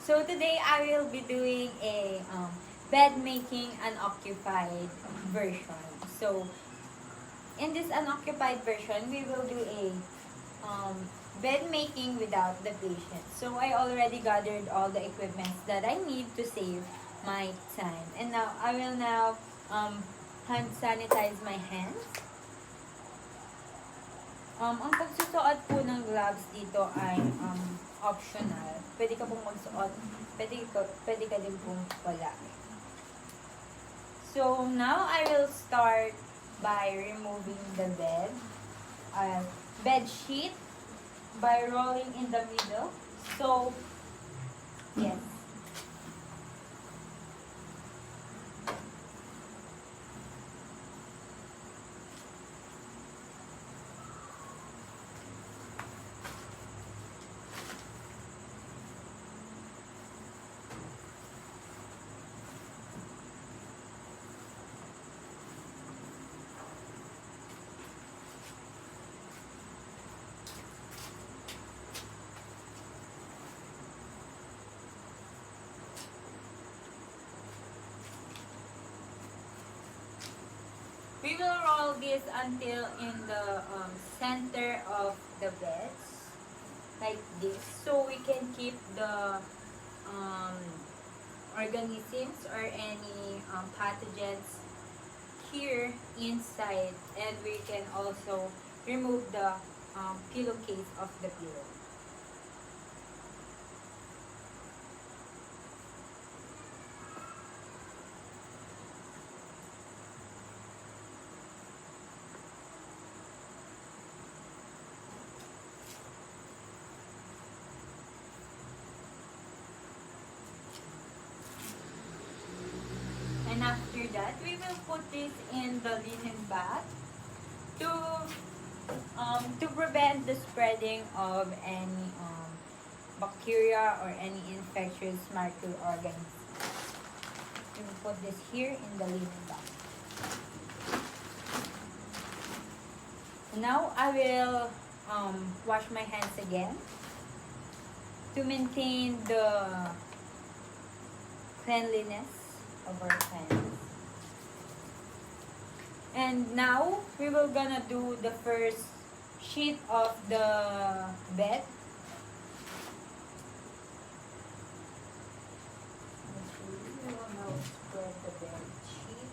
So today I will be doing a bed making unoccupied version. So in this unoccupied version, we will do a um, bed making without the patient. So I already gathered all the equipments that I need to save my time. And now I will now hand sanitize my hands. Ang pagsusuot po ng gloves dito ay optional. Pwede ka pong magsuot, pwede ka din pong wala. So now I will start by removing the bed sheet by rolling in the middle. So yes. We will roll this until in the center of the beds, like this, so we can keep the um, organisms or any pathogens here inside, and we can also remove the pillowcase of the pillow. And after that, we will put this in the linen bag to prevent the spreading of any bacteria or any infectious microorganisms. We will put this here in the linen bag. Now I will wash my hands again to maintain the cleanliness of our hands. And now we will gonna do the first sheet of the bed. We will now spread the bed sheet.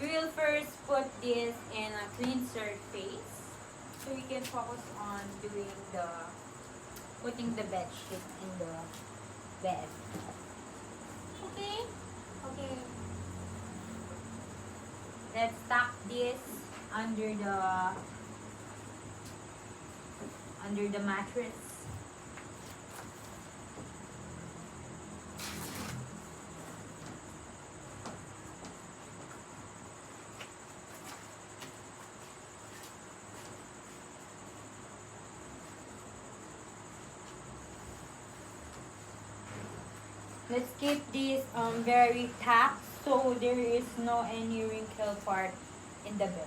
We will first put this in a clean surface so we can focus on doing putting the bed sheet in the bed. Okay? Okay. Let's tuck this under the mattress. Let's keep this very tacked so there is no any wrinkle part in the bed.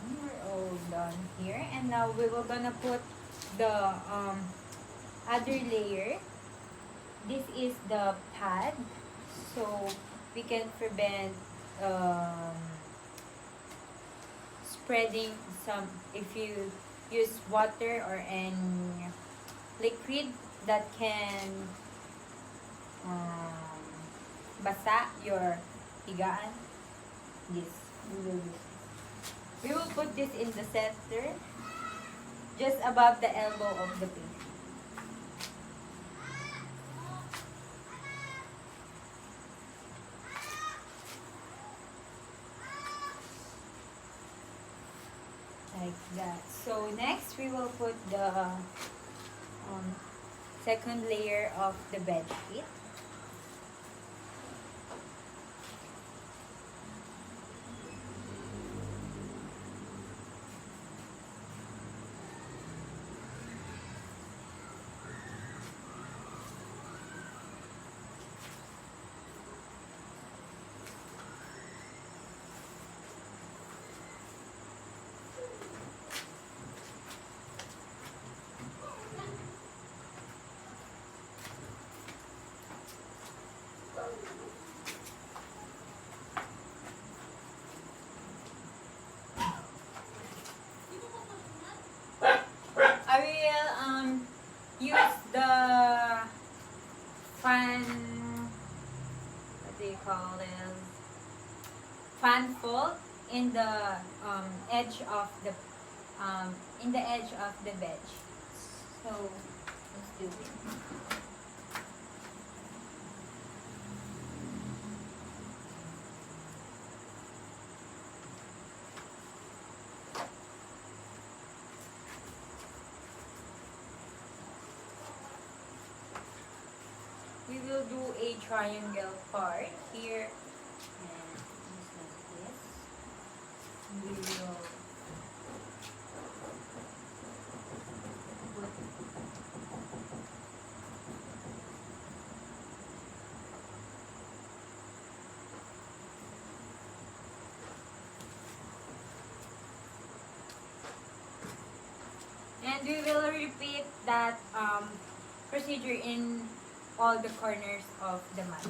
We're all done here, and now we will gonna put the other layer. This is the pad, so we can prevent spreading some if you use water or any liquid that can basa your higaan. Yes, we will use this. We will put this in the center, just above the elbow of the patient. Like that. So next we will put the um, second layer of the bed sheet. I will use the fan, what do you call this? Fan fold in the edge of the edge of the bed. So let's do it. We will do a triangle part here, and just like this. We will put and we will repeat that procedure in all the corners of the mats.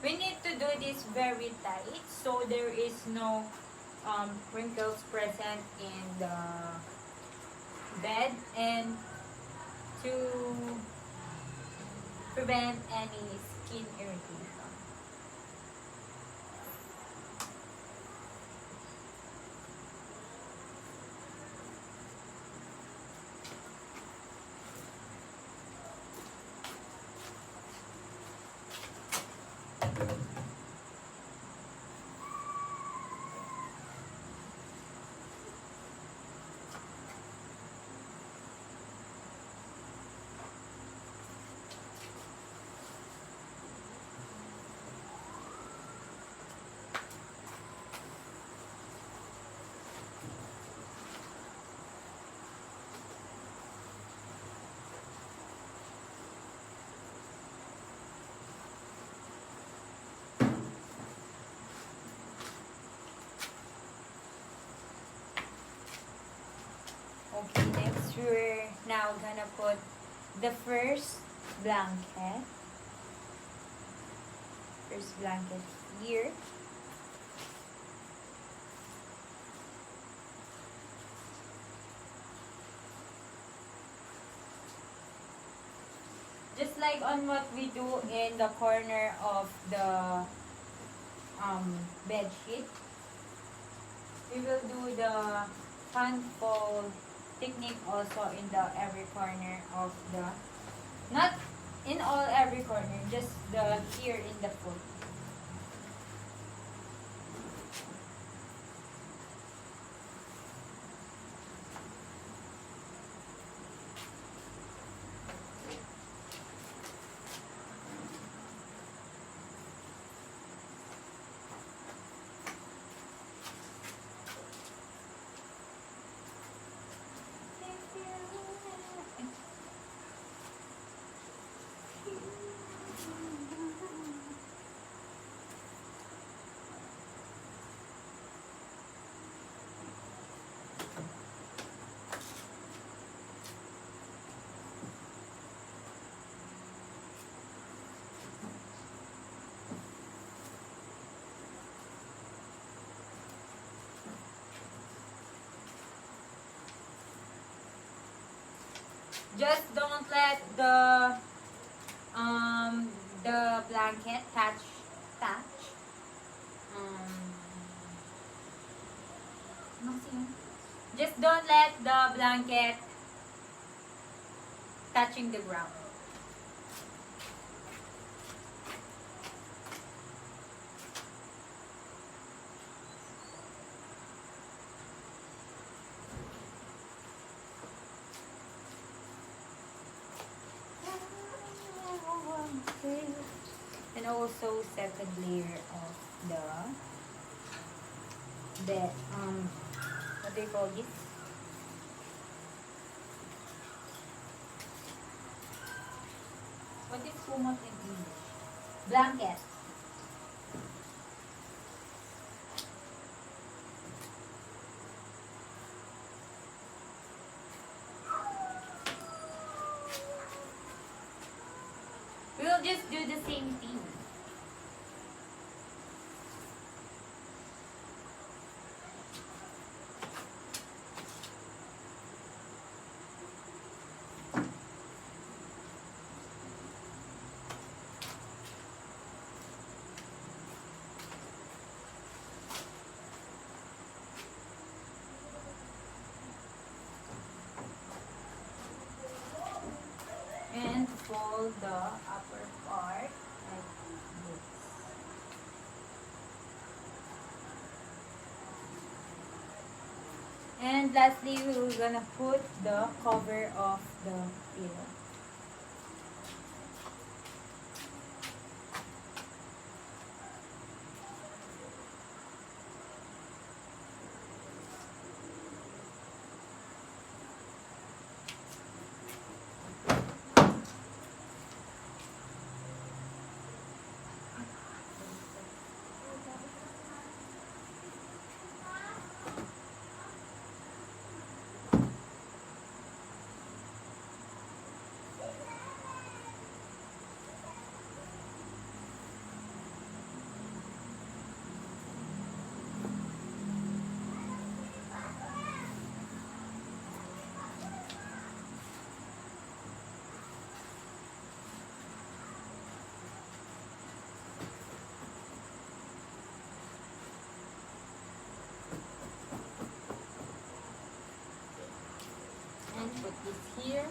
We need to do this very tight so there is no wrinkles present in the bed, and to prevent any skin irritation. Okay, next we're now gonna put the first blanket. First blanket here. Just like on what we do in the corner of the bed sheet, we will do the fan fold technique also in the every corner of the, not in all every corner, just the here in the foot. Just don't let the blanket touch. Just don't let the blanket touching the ground. And also second layer of the bed, what do you call this? What is sumot in English? Blanket. We'll just do the same thing. And fold the upper part like this. And lastly, we're gonna put the cover of the pillow. And put this here.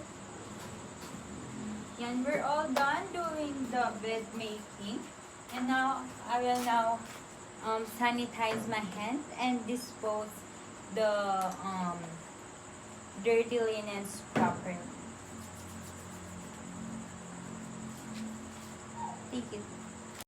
And we're all done doing the bed making. And now, I will now sanitize my hands and dispose the dirty linens properly. Take it.